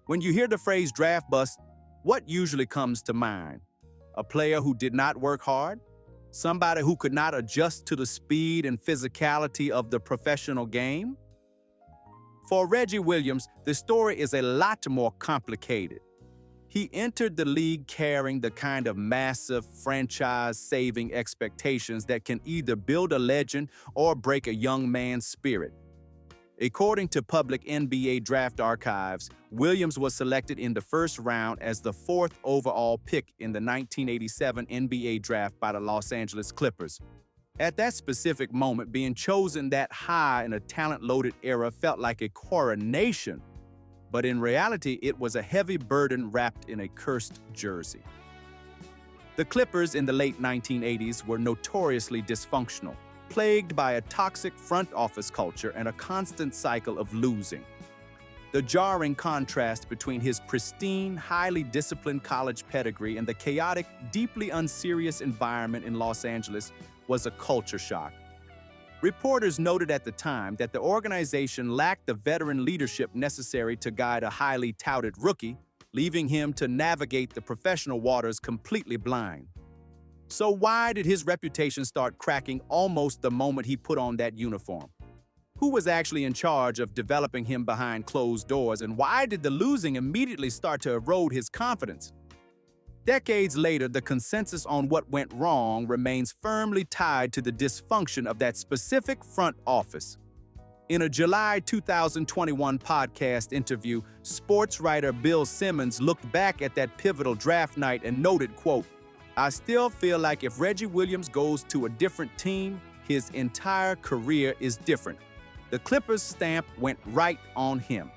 When you hear the phrase draft bust, what usually comes to mind? A player who did not work hard? Somebody who could not adjust to the speed and physicality of the professional game? For Reggie Williams, the story is a lot more complicated. He entered the league carrying the kind of massive, franchise-saving expectations that can either build a legend or break a young man's spirit. According to public NBA draft archives, Williams was selected in the first round as the fourth overall pick in the 1987 NBA draft by the Los Angeles Clippers. At that specific moment, being chosen that high in a talent-loaded era felt like a coronation. But in reality, it was a heavy burden wrapped in a cursed jersey. The Clippers in the late 1980s were notoriously dysfunctional, plagued by a toxic front office culture and a constant cycle of losing. The jarring contrast between his pristine, highly disciplined college pedigree and the chaotic, deeply unserious environment in Los Angeles was a culture shock. Reporters noted at the time that the organization lacked the veteran leadership necessary to guide a highly touted rookie, leaving him to navigate the professional waters completely blind. So why did his reputation start cracking almost the moment he put on that uniform? Who was actually in charge of developing him behind closed doors, and why did the losing immediately start to erode his confidence? Decades later, the consensus on what went wrong remains firmly tied to the dysfunction of that specific front office. In a July 2021 podcast interview, sports writer Bill Simmons looked back at that pivotal draft night and noted, quote, "I still feel like if Reggie Williams goes to a different team, his entire career is different. The Clippers' stamp went right on him."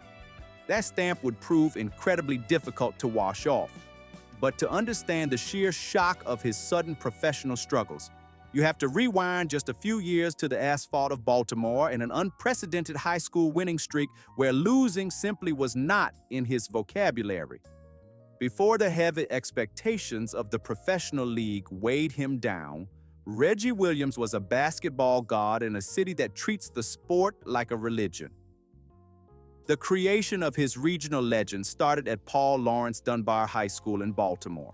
That stamp would prove incredibly difficult to wash off. But to understand the sheer shock of his sudden professional struggles, you have to rewind just a few years to the asphalt of Baltimore and an unprecedented high school winning streak where losing simply was not in his vocabulary. Before the heavy expectations of the professional league weighed him down, Reggie Williams was a basketball god in a city that treats the sport like a religion. The creation of his regional legend started at Paul Laurence Dunbar High School in Baltimore.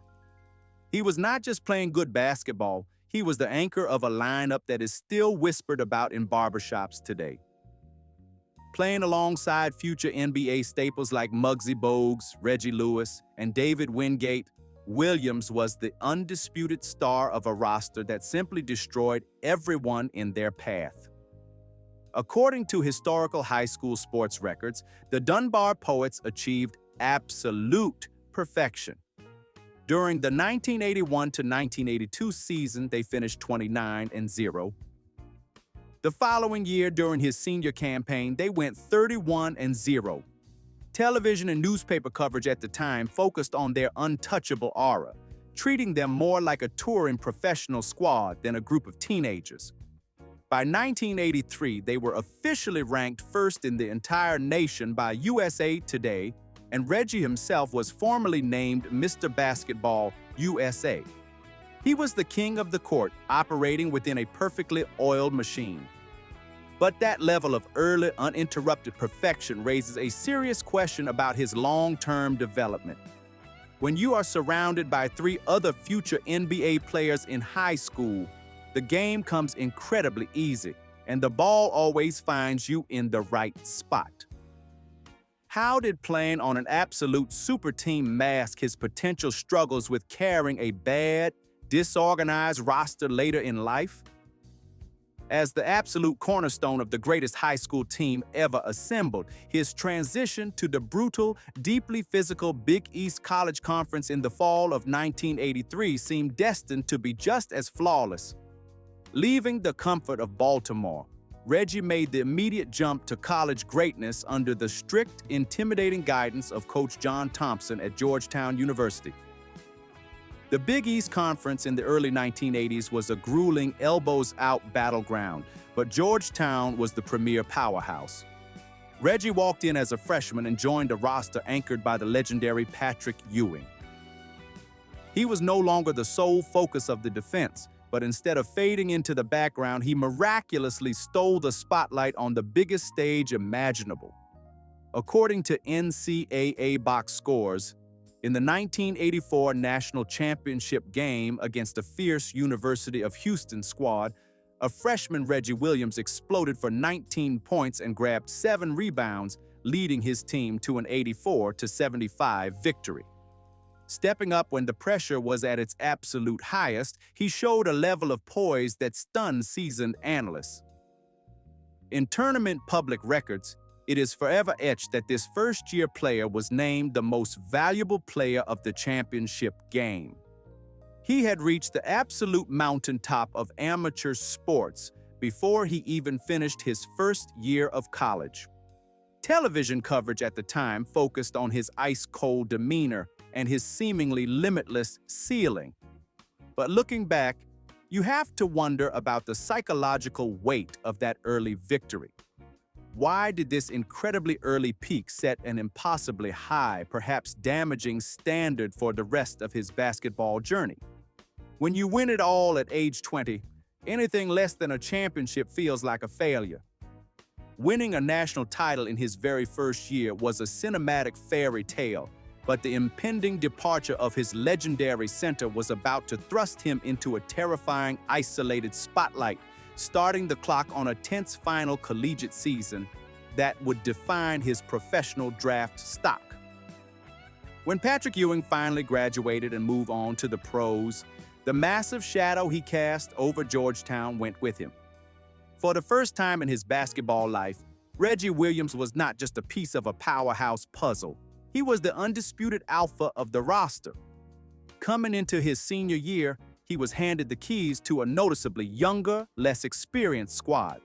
He was not just playing good basketball, he was the anchor of a lineup that is still whispered about in barbershops today. Playing alongside future NBA staples like Muggsy Bogues, Reggie Lewis, and David Wingate, Williams was the undisputed star of a roster that simply destroyed everyone in their path. According to historical high school sports records, the Dunbar Poets achieved absolute perfection. During the 1981 to 1982 season, they finished 29-0. The following year, during his senior campaign, they went 31-0. Television and newspaper coverage at the time focused on their untouchable aura, treating them more like a touring professional squad than a group of teenagers. By 1983, they were officially ranked first in the entire nation by USA Today, and Reggie himself was formally named Mr. Basketball USA. He was the king of the court, operating within a perfectly oiled machine. But that level of early, uninterrupted perfection raises a serious question about his long-term development. When you are surrounded by three other future NBA players in high school, the game comes incredibly easy, and the ball always finds you in the right spot. How did playing on an absolute super team mask his potential struggles with carrying a bad, disorganized roster later in life? As the absolute cornerstone of the greatest high school team ever assembled, his transition to the brutal, deeply physical Big East College Conference in the fall of 1983 seemed destined to be just as flawless. Leaving the comfort of Baltimore, Reggie made the immediate jump to college greatness under the strict, intimidating guidance of Coach John Thompson at Georgetown University. The Big East Conference in the early 1980s was a grueling, elbows-out battleground, but Georgetown was the premier powerhouse. Reggie walked in as a freshman and joined a roster anchored by the legendary Patrick Ewing. He was no longer the sole focus of the defense, but instead of fading into the background, he miraculously stole the spotlight on the biggest stage imaginable. According to NCAA box scores, in the 1984 National Championship game against the fierce University of Houston squad, a freshman Reggie Williams exploded for 19 points and grabbed 7 rebounds, leading his team to an 84-75 victory. Stepping up when the pressure was at its absolute highest, he showed a level of poise that stunned seasoned analysts. In tournament public records, it is forever etched that this first-year player was named the most valuable player of the championship game. He had reached the absolute mountaintop of amateur sports before he even finished his first year of college. Television coverage at the time focused on his ice-cold demeanor and his seemingly limitless ceiling. But looking back, you have to wonder about the psychological weight of that early victory. Why did this incredibly early peak set an impossibly high, perhaps damaging standard for the rest of his basketball journey? When you win it all at age 20, anything less than a championship feels like a failure. Winning a national title in his very first year was a cinematic fairy tale, but the impending departure of his legendary center was about to thrust him into a terrifying, isolated spotlight, starting the clock on a tense final collegiate season that would define his professional draft stock. When Patrick Ewing finally graduated and moved on to the pros, the massive shadow he cast over Georgetown went with him. For the first time in his basketball life, Reggie Williams was not just a piece of a powerhouse puzzle. He was the undisputed alpha of the roster. Coming into his senior year, he was handed the keys to a noticeably younger, less experienced squad.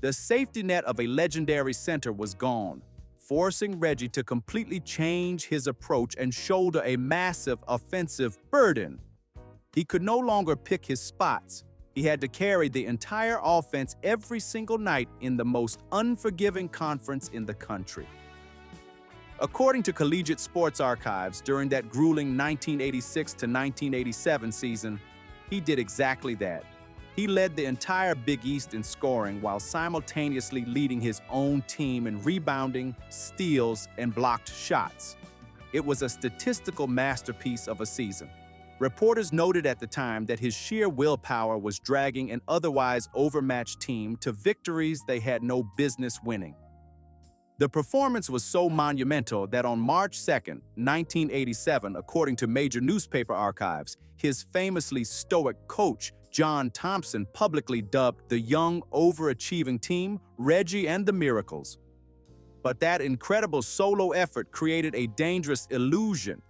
The safety net of a legendary center was gone, forcing Reggie to completely change his approach and shoulder a massive offensive burden. He could no longer pick his spots. He had to carry the entire offense every single night in the most unforgiving conference in the country. According to Collegiate Sports Archives, during that grueling 1986 to 1987 season, he did exactly that. He led the entire Big East in scoring while simultaneously leading his own team in rebounding, steals, and blocked shots. It was a statistical masterpiece of a season. Reporters noted at the time that his sheer willpower was dragging an otherwise overmatched team to victories they had no business winning. The performance was so monumental that on March 2, 1987, according to major newspaper archives, his famously stoic coach, John Thompson, publicly dubbed the young, overachieving team Reggie and the Miracles. But that incredible solo effort created a dangerous illusion.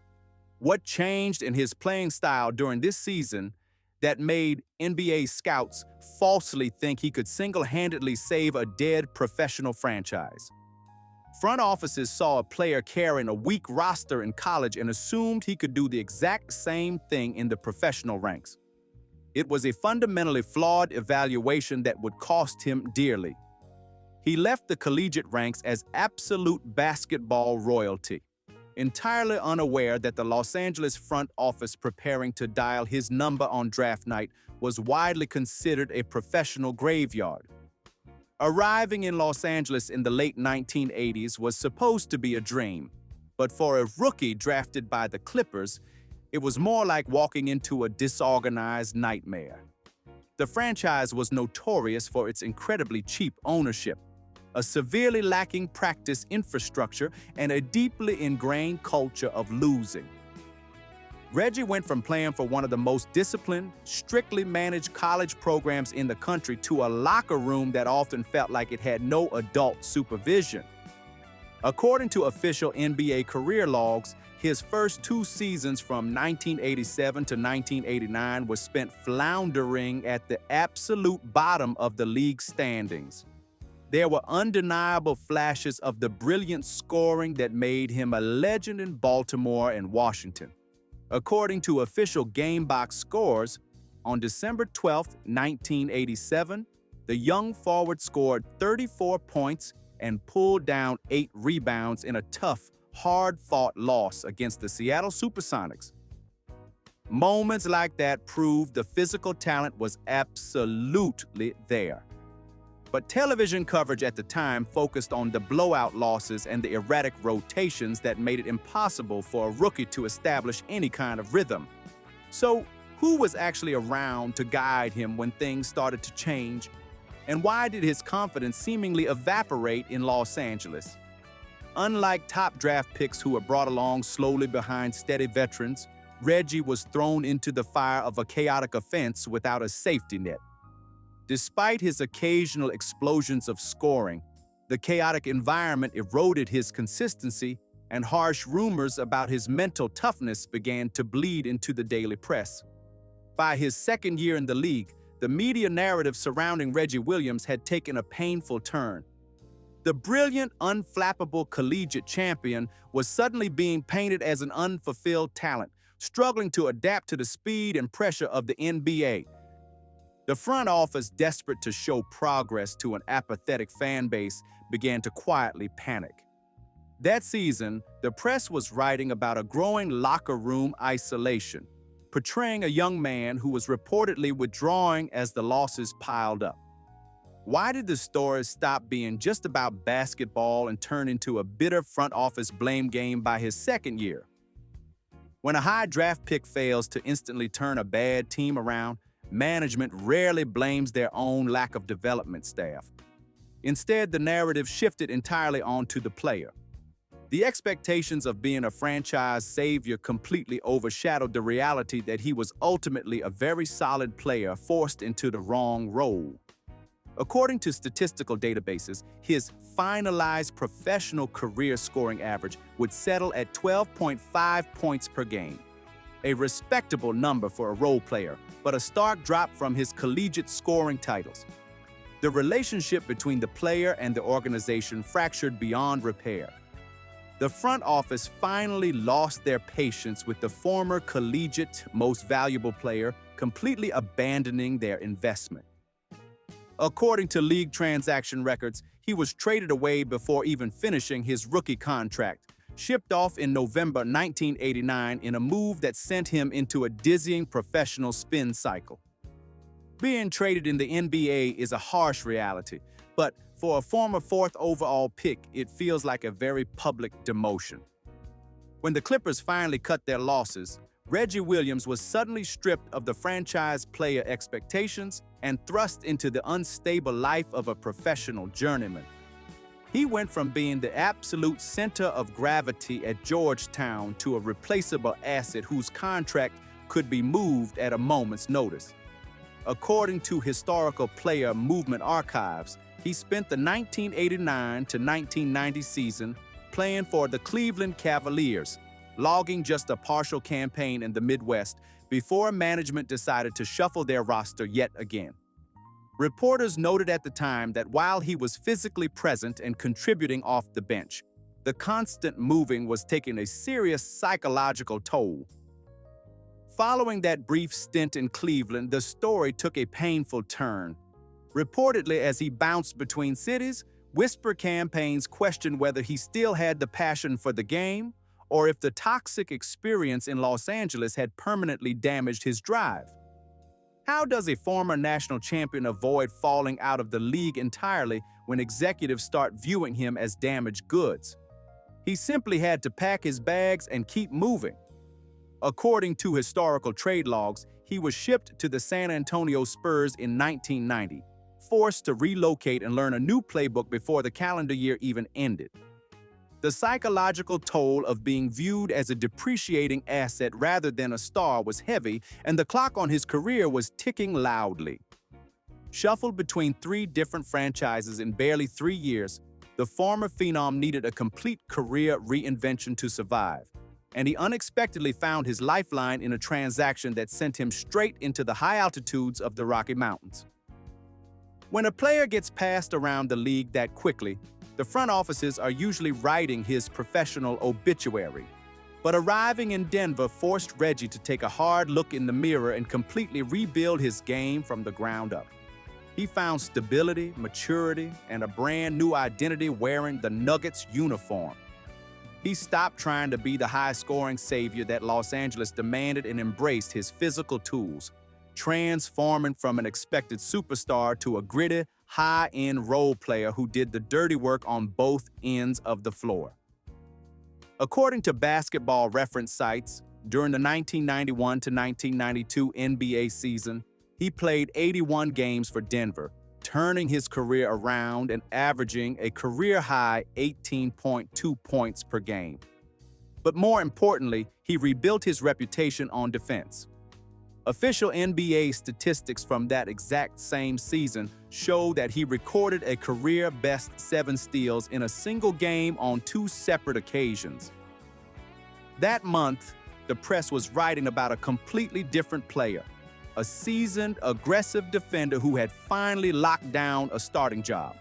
What changed in his playing style during this season that made NBA scouts falsely think he could single-handedly save a dead professional franchise? Front offices saw a player carrying a weak roster in college and assumed he could do the exact same thing in the professional ranks. It was a fundamentally flawed evaluation that would cost him dearly. He left the collegiate ranks as absolute basketball royalty, entirely unaware that the Los Angeles front office preparing to dial his number on draft night was widely considered a professional graveyard. Arriving in Los Angeles in the late 1980s was supposed to be a dream, but for a rookie drafted by the Clippers, it was more like walking into a disorganized nightmare. The franchise was notorious for its incredibly cheap ownership, a severely lacking practice infrastructure, and a deeply ingrained culture of losing. Reggie went from playing for one of the most disciplined, strictly managed college programs in the country to a locker room that often felt like it had no adult supervision. According to official NBA career logs, his first 2 seasons from 1987 to 1989 were spent floundering at the absolute bottom of the league standings. There were undeniable flashes of the brilliant scoring that made him a legend in Baltimore and Washington. According to official GameBox scores, on December 12, 1987, the young forward scored 34 points and pulled down 8 rebounds in a tough, hard-fought loss against the Seattle Supersonics. Moments like that proved the physical talent was absolutely there. But television coverage at the time focused on the blowout losses and the erratic rotations that made it impossible for a rookie to establish any kind of rhythm. So, who was actually around to guide him when things started to change? And why did his confidence seemingly evaporate in Los Angeles? Unlike top draft picks who were brought along slowly behind steady veterans, Reggie was thrown into the fire of a chaotic offense without a safety net. Despite his occasional explosions of scoring, the chaotic environment eroded his consistency, and harsh rumors about his mental toughness began to bleed into the daily press. By his second year in the league, the media narrative surrounding Reggie Williams had taken a painful turn. The brilliant, unflappable collegiate champion was suddenly being painted as an unfulfilled talent, struggling to adapt to the speed and pressure of the NBA. The front office, desperate to show progress to an apathetic fan base, began to quietly panic. That season, the press was writing about a growing locker room isolation, portraying a young man who was reportedly withdrawing as the losses piled up. Why did the stories stop being just about basketball and turn into a bitter front office blame game by his second year? When a high draft pick fails to instantly turn a bad team around, management rarely blames their own lack of development staff. Instead, the narrative shifted entirely onto the player. The expectations of being a franchise savior completely overshadowed the reality that he was ultimately a very solid player forced into the wrong role. According to statistical databases, his finalized professional career scoring average would settle at 12.5 points per game. A respectable number for a role player, but a stark drop from his collegiate scoring titles. The relationship between the player and the organization fractured beyond repair. The front office finally lost their patience with the former collegiate most valuable player, completely abandoning their investment. According to league transaction records, he was traded away before even finishing his rookie contract, shipped off in November 1989 in a move that sent him into a dizzying professional spin cycle. Being traded in the NBA is a harsh reality, but for a former fourth overall pick, it feels like a very public demotion. When the Clippers finally cut their losses, Reggie Williams was suddenly stripped of the franchise player expectations and thrust into the unstable life of a professional journeyman. He went from being the absolute center of gravity at Georgetown to a replaceable asset whose contract could be moved at a moment's notice. According to historical player movement archives, he spent the 1989 to 1990 season playing for the Cleveland Cavaliers, logging just a partial campaign in the Midwest before management decided to shuffle their roster yet again. Reporters noted at the time that while he was physically present and contributing off the bench, the constant moving was taking a serious psychological toll. Following that brief stint in Cleveland, the story took a painful turn. Reportedly, as he bounced between cities, whisper campaigns questioned whether he still had the passion for the game or if the toxic experience in Los Angeles had permanently damaged his drive. How does a former national champion avoid falling out of the league entirely when executives start viewing him as damaged goods? He simply had to pack his bags and keep moving. According to historical trade logs, he was shipped to the San Antonio Spurs in 1990, forced to relocate and learn a new playbook before the calendar year even ended. The psychological toll of being viewed as a depreciating asset rather than a star was heavy, and the clock on his career was ticking loudly. Shuffled between 3 different franchises in barely 3 years, the former phenom needed a complete career reinvention to survive, and he unexpectedly found his lifeline in a transaction that sent him straight into the high altitudes of the Rocky Mountains. When a player gets passed around the league that quickly, the front offices are usually writing his professional obituary. But arriving in Denver forced Reggie to take a hard look in the mirror and completely rebuild his game from the ground up. He found stability, maturity, and a brand new identity wearing the Nuggets uniform. He stopped trying to be the high-scoring savior that Los Angeles demanded and embraced his physical tools, transforming from an expected superstar to a gritty, high-end role player who did the dirty work on both ends of the floor. According to basketball reference sites, during the 1991 to 1992 NBA season, he played 81 games for Denver, turning his career around and averaging a career-high 18.2 points per game. But more importantly, he rebuilt his reputation on defense. Official NBA statistics from that exact same season show that he recorded a career-best 7 steals in a single game on 2 separate occasions. That month, the press was writing about a completely different player, a seasoned, aggressive defender who had finally locked down a starting job.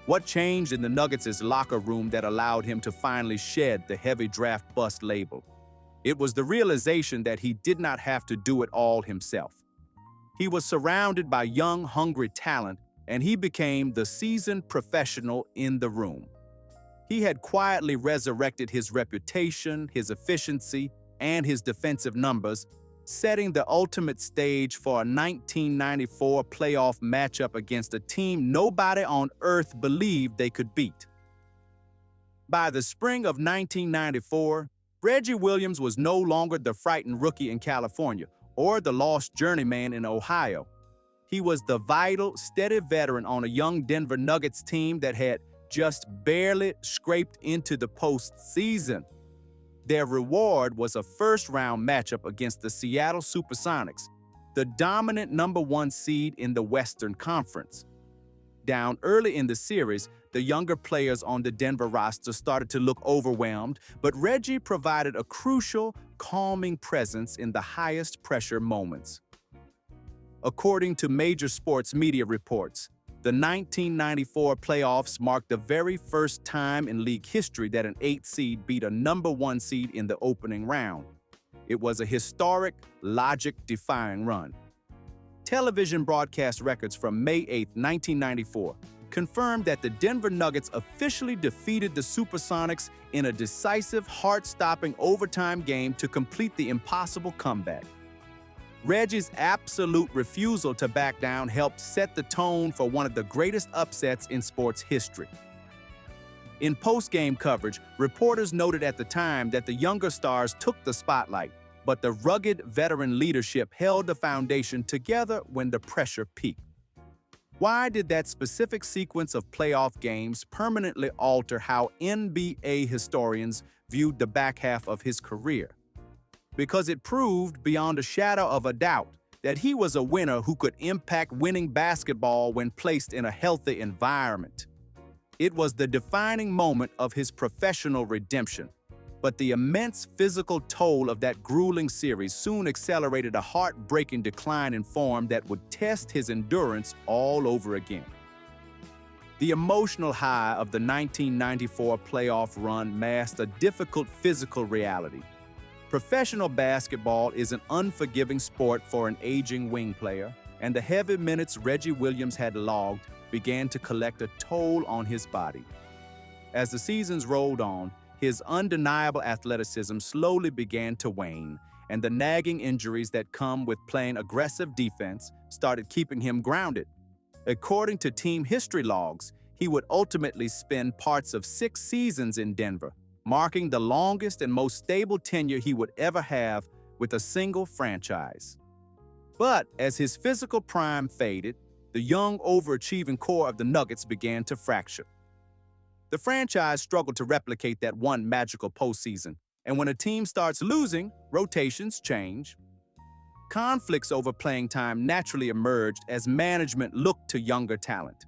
What changed in the Nuggets' locker room that allowed him to finally shed the heavy draft bust label? It was the realization that he did not have to do it all himself. He was surrounded by young, hungry talent, and he became the seasoned professional in the room. He had quietly resurrected his reputation, his efficiency, and his defensive numbers, setting the ultimate stage for a 1994 playoff matchup against a team nobody on earth believed they could beat. By the spring of 1994, Reggie Williams was no longer the frightened rookie in California or the lost journeyman in Ohio. He was the vital, steady veteran on a young Denver Nuggets team that had just barely scraped into the postseason. Their reward was a first-round matchup against the Seattle Supersonics, the dominant #1 seed in the Western Conference. Down early in the series, the younger players on the Denver roster started to look overwhelmed, but Reggie provided a crucial, calming presence in the highest pressure moments. According to major sports media reports, the 1994 playoffs marked the very first time in league history that an 8 seed beat a #1 seed in the opening round. It was a historic, logic-defying run. Television broadcast records from May 8, 1994, confirmed that the Denver Nuggets officially defeated the Supersonics in a decisive, heart-stopping overtime game to complete the impossible comeback. Reggie's absolute refusal to back down helped set the tone for one of the greatest upsets in sports history. In post-game coverage, reporters noted at the time that the younger stars took the spotlight, but the rugged veteran leadership held the foundation together when the pressure peaked. Why did that specific sequence of playoff games permanently alter how NBA historians viewed the back half of his career? Because it proved beyond a shadow of a doubt that he was a winner who could impact winning basketball when placed in a healthy environment. It was the defining moment of his professional redemption, but the immense physical toll of that grueling series soon accelerated a heartbreaking decline in form that would test his endurance all over again. The emotional high of the 1994 playoff run masked a difficult physical reality. Professional basketball is an unforgiving sport for an aging wing player, and the heavy minutes Reggie Williams had logged began to collect a toll on his body. As the seasons rolled on, his undeniable athleticism slowly began to wane, and the nagging injuries that come with playing aggressive defense started keeping him grounded. According to team history logs, he would ultimately spend parts of 6 seasons in Denver, marking the longest and most stable tenure he would ever have with a single franchise. But as his physical prime faded, the young, overachieving core of the Nuggets began to fracture. The franchise struggled to replicate that one magical postseason, and when a team starts losing, rotations change. Conflicts over playing time naturally emerged as management looked to younger talent.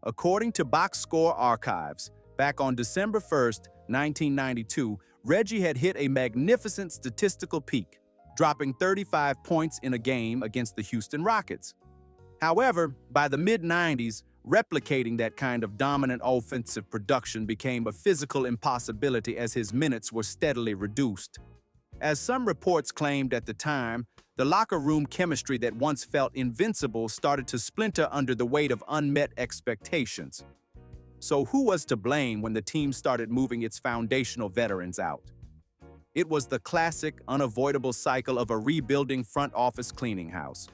According to box score archives, back on December 1st, 1992, Reggie had hit a magnificent statistical peak, dropping 35 points in a game against the Houston Rockets. However, by the mid-90s, replicating that kind of dominant offensive production became a physical impossibility as his minutes were steadily reduced. As some reports claimed at the time, the locker room chemistry that once felt invincible started to splinter under the weight of unmet expectations. So who was to blame when the team started moving its foundational veterans out? It was the classic, unavoidable cycle of a rebuilding front office cleaning house.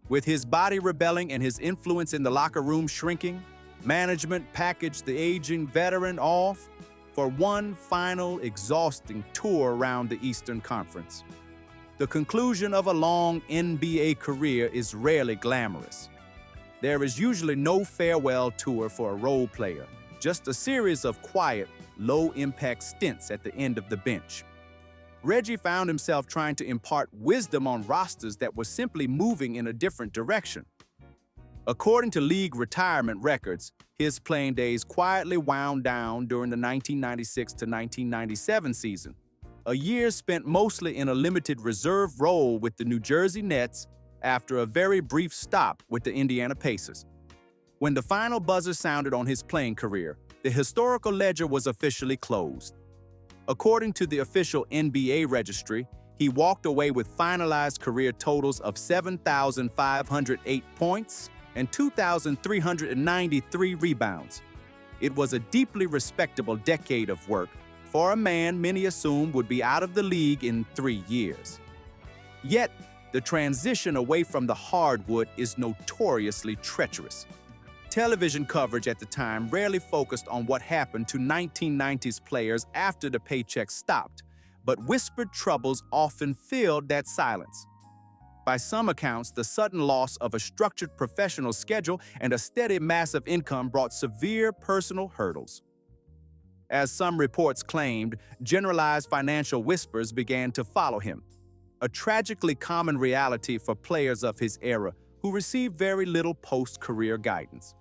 With his body rebelling and his influence in the locker room shrinking, management packaged the aging veteran off for one final, exhausting tour around the Eastern Conference. The conclusion of a long NBA career is rarely glamorous. There is usually no farewell tour for a role player, just a series of quiet, low-impact stints at the end of the bench. Reggie found himself trying to impart wisdom on rosters that were simply moving in a different direction. According to league retirement records, his playing days quietly wound down during the 1996 to 1997 season, a year spent mostly in a limited reserve role with the New Jersey Nets after a very brief stop with the Indiana Pacers. When the final buzzer sounded on his playing career, the historical ledger was officially closed. According to the official NBA registry, he walked away with finalized career totals of 7,508 points and 2,393 rebounds. It was a deeply respectable decade of work for a man many assumed would be out of the league in 3 years. Yet, the transition away from the hardwood is notoriously treacherous. Television coverage at the time rarely focused on what happened to 1990s players after the paycheck stopped, but whispered troubles often filled that silence. By some accounts, the sudden loss of a structured professional schedule and a steady mass of income brought severe personal hurdles. As some reports claimed, generalized financial whispers began to follow him, a tragically common reality for players of his era who received very little post-career guidance.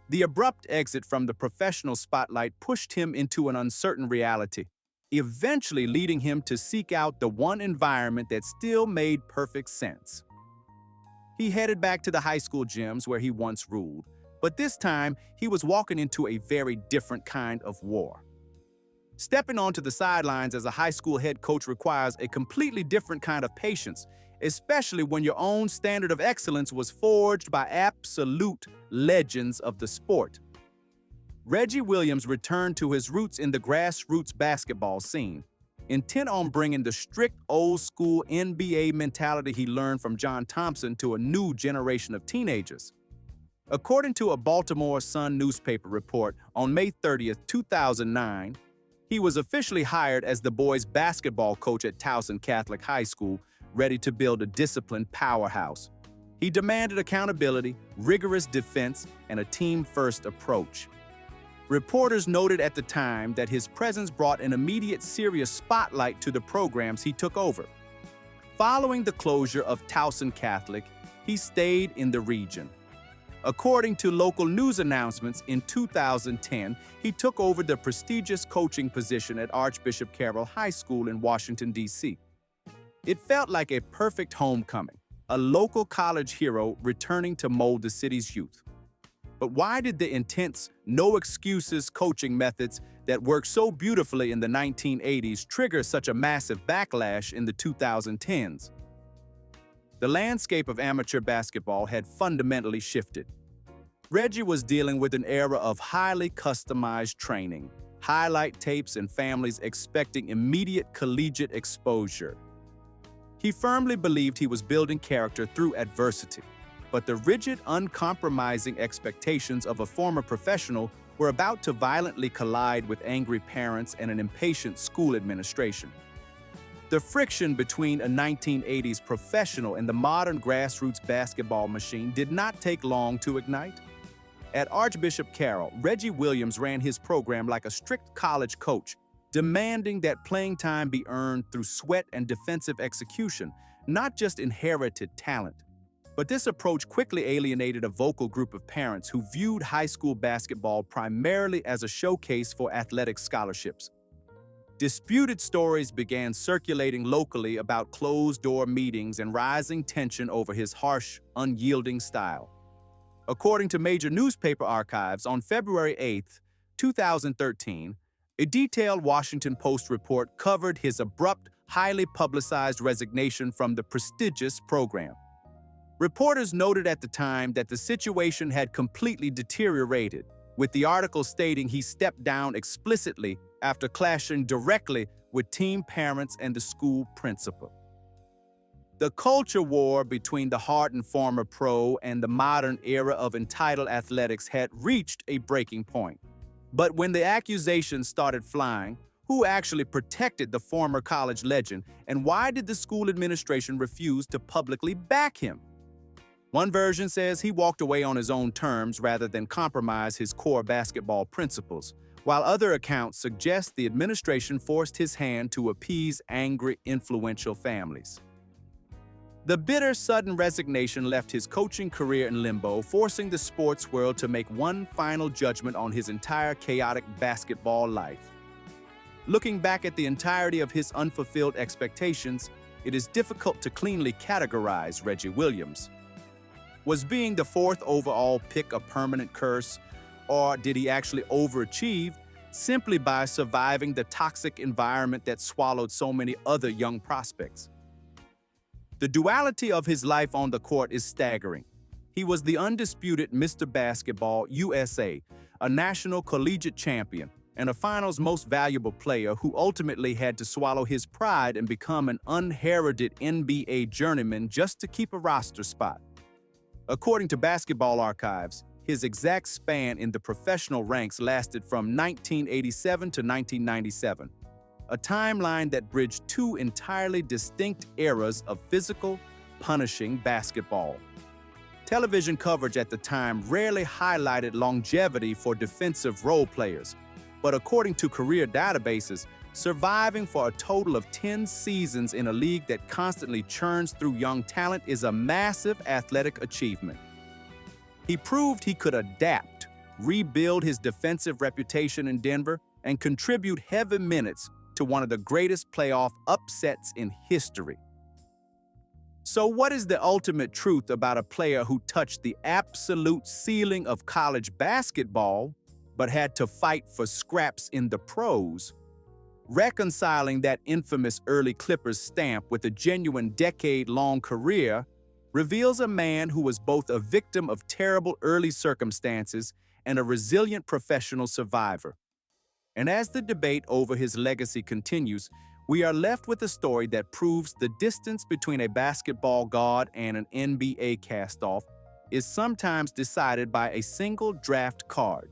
The abrupt exit from the professional spotlight pushed him into an uncertain reality, eventually leading him to seek out the one environment that still made perfect sense. He headed back to the high school gyms where he once ruled, but this time he was walking into a very different kind of war. Stepping onto the sidelines as a high school head coach requires a completely different kind of patience, especially when your own standard of excellence was forged by absolute legends of the sport. Reggie Williams returned to his roots in the grassroots basketball scene, intent on bringing the strict old-school NBA mentality he learned from John Thompson to a new generation of teenagers. According to a Baltimore Sun newspaper report on May 30, 2009, he was officially hired as the boys' basketball coach at Towson Catholic High School, ready to build a disciplined powerhouse. He demanded accountability, rigorous defense, and a team-first approach. Reporters noted at the time that his presence brought an immediate serious spotlight to the programs he took over. Following the closure of Towson Catholic, he stayed in the region. According to local news announcements, in 2010, he took over the prestigious coaching position at Archbishop Carroll High School in Washington, D.C. It felt like a perfect homecoming, a local college hero returning to mold the city's youth. But why did the intense, no-excuses coaching methods that worked so beautifully in the 1980s trigger such a massive backlash in the 2010s? The landscape of amateur basketball had fundamentally shifted. Reggie was dealing with an era of highly customized training, highlight tapes, and families expecting immediate collegiate exposure. He firmly believed he was building character through adversity, but the rigid, uncompromising expectations of a former professional were about to violently collide with angry parents and an impatient school administration. The friction between a 1980s professional and the modern grassroots basketball machine did not take long to ignite. At Archbishop Carroll, Reggie Williams ran his program like a strict college coach, demanding that playing time be earned through sweat and defensive execution, not just inherited talent. But this approach quickly alienated a vocal group of parents who viewed high school basketball primarily as a showcase for athletic scholarships. Disputed stories began circulating locally about closed-door meetings and rising tension over his harsh, unyielding style. According to major newspaper archives, on February 8, 2013, a detailed Washington Post report covered his abrupt, highly publicized resignation from the prestigious program. Reporters noted at the time that the situation had completely deteriorated, with the article stating he stepped down explicitly after clashing directly with team parents and the school principal. The culture war between the hardened former pro and the modern era of entitled athletics had reached a breaking point. But when the accusations started flying, who actually protected the former college legend, and why did the school administration refuse to publicly back him? One version says he walked away on his own terms rather than compromise his core basketball principles, while other accounts suggest the administration forced his hand to appease angry, influential families. The bitter, sudden resignation left his coaching career in limbo, forcing the sports world to make one final judgment on his entire chaotic basketball life. Looking back at the entirety of his unfulfilled expectations, it is difficult to cleanly categorize Reggie Williams. Was being the fourth overall pick a permanent curse, or did he actually overachieve simply by surviving the toxic environment that swallowed so many other young prospects? The duality of his life on the court is staggering. He was the undisputed Mr. Basketball USA, a national collegiate champion, and a finals most valuable player who ultimately had to swallow his pride and become an unheralded NBA journeyman just to keep a roster spot. According to Basketball Archives, his exact span in the professional ranks lasted from 1987 to 1997, a timeline that bridged two entirely distinct eras of physical, punishing basketball. Television coverage at the time rarely highlighted longevity for defensive role players, but according to career databases, surviving for a total of 10 seasons in a league that constantly churns through young talent is a massive athletic achievement. He proved he could adapt, rebuild his defensive reputation in Denver, and contribute heavy minutes to one of the greatest playoff upsets in history. So what is the ultimate truth about a player who touched the absolute ceiling of college basketball, but had to fight for scraps in the pros? Reconciling that infamous early Clippers stamp with a genuine decade-long career reveals a man who was both a victim of terrible early circumstances and a resilient professional survivor. And as the debate over his legacy continues, we are left with a story that proves the distance between a basketball god and an NBA castoff is sometimes decided by a single draft card.